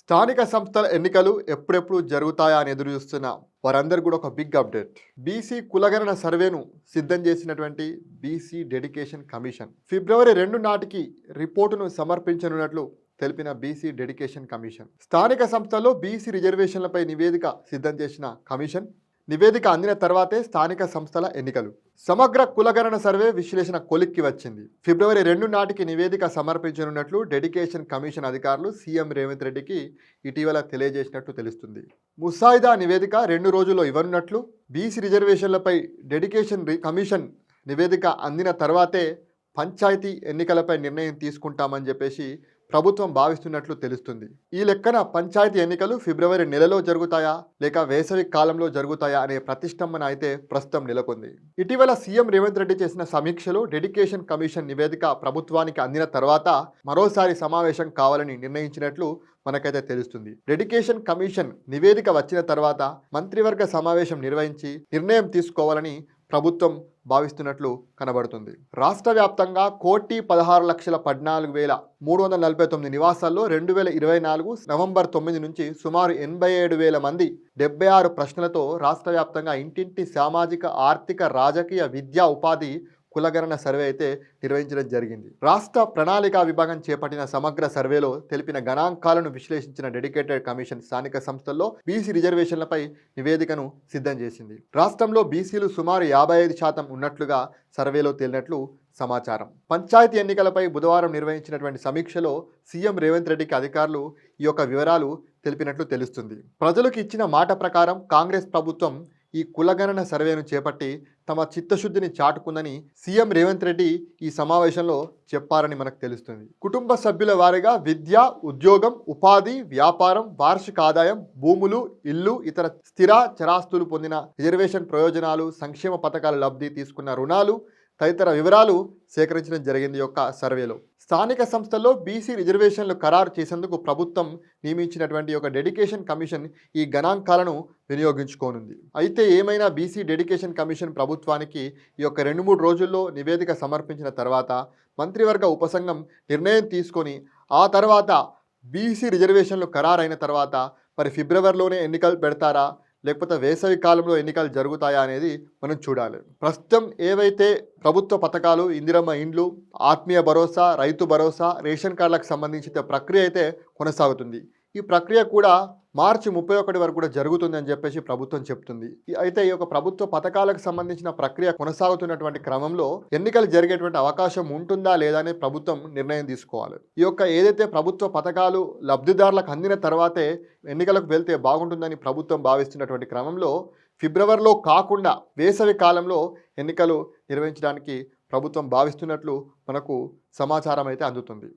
స్థానిక సంస్థల ఎన్నికలు ఎప్పుడెప్పుడు జరుగుతాయా అని ఎదురు చూస్తున్న వారందరూ కూడా ఒక బిగ్ అప్డేట్. బీసీ కులగణన సర్వేను సిద్ధం చేసినటువంటి బీసీ డెడికేషన్ కమిషన్ ఫిబ్రవరి 2 నాటికి రిపోర్టును సమర్పించనున్నట్లు తెలిపిన బీసీ డెడికేషన్ కమిషన్. స్థానిక సంస్థల్లో బీసీ రిజర్వేషన్లపై నివేదిక సిద్ధం చేసిన కమిషన్ నివేదిక అందిన తర్వాతే స్థానిక సంస్థల ఎన్నికలు. సమగ్ర కులగణన సర్వే విశ్లేషణ కొలిక్కి వచ్చింది. ఫిబ్రవరి 2 నాటికి నివేదిక సమర్పించనున్నట్లు డెడికేషన్ కమిషన్ అధికారులు సీఎం రేవంత్ రెడ్డికి ఇటీవల తెలియజేసినట్లు తెలుస్తుంది. ముసాయిదా నివేదిక 2 రోజుల్లో ఇవ్వనున్నట్లు, బీసీ రిజర్వేషన్లపై డెడికేషన్ కమిషన్ నివేదిక అందిన తర్వాతే పంచాయతీ ఎన్నికలపై నిర్ణయం తీసుకుంటామని చెప్పేసి ప్రభుత్వం భావిస్తున్నట్లు తెలుస్తుంది. ఈ లెక్కన పంచాయతీ ఎన్నికలు ఫిబ్రవరి నెలలో జరుగుతాయా లేక వేసవి కాలంలో జరుగుతాయా అనే ప్రతిష్టంభన అయితే ప్రస్తుతం నెలకొంది. ఇటీవల సీఎం రేవంత్ రెడ్డి చేసిన సమీక్షలో డెడికేషన్ కమిషన్ నివేదిక ప్రభుత్వానికి అందిన తర్వాత మరోసారి సమావేశం కావాలని నిర్ణయించినట్లు మనకైతే తెలుస్తుంది. డెడికేషన్ కమిషన్ నివేదిక వచ్చిన తర్వాత మంత్రివర్గ సమావేశం నిర్వహించి నిర్ణయం తీసుకోవాలని ప్రభుత్వం భావిస్తున్నట్లు కనబడుతుంది. రాష్ట్ర వ్యాప్తంగా 1,16,14,349 నివాసాల్లో 2024 నవంబర్ 9 నుంచి సుమారు 87,000 మంది 76 ప్రశ్నలతో రాష్ట్ర వ్యాప్తంగా ఇంటింటి సామాజిక, ఆర్థిక, రాజకీయ, విద్యా, ఉపాధి కులగణన సర్వే అయితే నిర్వహించడం జరిగింది. రాష్ట్ర ప్రణాళిక విభాగం చేపట్టిన సమగ్ర సర్వేలో తెలిపిన గణాంకాలను విశ్లేషించిన డెడికేటెడ్ కమిషన్ స్థానిక సంస్థల్లో బీసీ రిజర్వేషన్లపై నివేదికను సిద్ధం చేసింది. రాష్ట్రంలో బీసీలు సుమారు 55% ఉన్నట్లుగా సర్వేలో తేలినట్లు సమాచారం. పంచాయతీ ఎన్నికలపై బుధవారం నిర్వహించినటువంటి సమీక్షలో సీఎం రేవంత్ రెడ్డికి అధికారులు ఈ యొక్క వివరాలు తెలిపినట్లు తెలుస్తుంది. ప్రజలకు ఇచ్చిన మాట ప్రకారం కాంగ్రెస్ ప్రభుత్వం ఈ కులగణన సర్వేను చేపట్టి తమ చిత్తశుద్ధిని చాటుకుందని సీఎం రేవంత్ రెడ్డి ఈ సమావేశంలో చెప్పారని మనకు తెలుస్తుంది. కుటుంబ సభ్యుల వారీగా విద్య, ఉద్యోగం, ఉపాధి, వ్యాపారం, వార్షిక ఆదాయం, భూములు, ఇల్లు, ఇతర స్థిర చరాస్తులు పొందిన రిజర్వేషన్ ప్రయోజనాలు, సంక్షేమ పథకాల లబ్ధి తీసుకున్న రుణాలు తదితర వివరాలు సేకరించడం జరిగింది యొక్క సర్వేలో. స్థానిక సంస్థల్లో బీసీ రిజర్వేషన్లు ఖరారు చేసేందుకు ప్రభుత్వం నియమించినటువంటి ఒక డెడికేషన్ కమిషన్ ఈ గణాంకాలను వినియోగించుకోనుంది. అయితే ఏమైనా బీసీ డెడికేషన్ కమిషన్ ప్రభుత్వానికి ఈ యొక్క 2-3 రోజుల్లో నివేదిక సమర్పించిన తర్వాత మంత్రివర్గ ఉపసంఘం నిర్ణయం తీసుకొని ఆ తర్వాత బీసీ రిజర్వేషన్లు ఖరారైన తర్వాత మరి ఫిబ్రవరిలోనే ఎన్నికలు పెడతారా లేకపోతే వేసవి కాలంలో ఎన్నికలు జరుగుతాయా అనేది మనం చూడాలి. ప్రస్తుతం ఏవైతే ప్రభుత్వ పథకాలు, ఇందిరమ్మ ఇండ్లు, ఆత్మీయ భరోసా, రైతు భరోసా, రేషన్ కార్డులకు సంబంధించిన ప్రక్రియ అయితే కొనసాగుతుంది. ఈ ప్రక్రియ కూడా మార్చి 31 వరకు కూడా జరుగుతుందని చెప్పేసి ప్రభుత్వం చెప్తుంది. అయితే ఈ యొక్క ప్రభుత్వ పథకాలకు సంబంధించిన ప్రక్రియ కొనసాగుతున్నటువంటి క్రమంలో ఎన్నికలు జరిగేటువంటి అవకాశం ఉంటుందా లేదా అని ప్రభుత్వం నిర్ణయం తీసుకోవాలి. ఈ యొక్క ఏదైతే ప్రభుత్వ పథకాలు లబ్ధిదారులకు అందిన తర్వాతే ఎన్నికలకు వెళ్తే బాగుంటుందని ప్రభుత్వం భావిస్తున్నటువంటి క్రమంలో ఫిబ్రవరిలో కాకుండా వేసవి కాలంలో ఎన్నికలు నిర్వహించడానికి ప్రభుత్వం భావిస్తున్నట్లు మనకు సమాచారం అయితే అందుతుంది.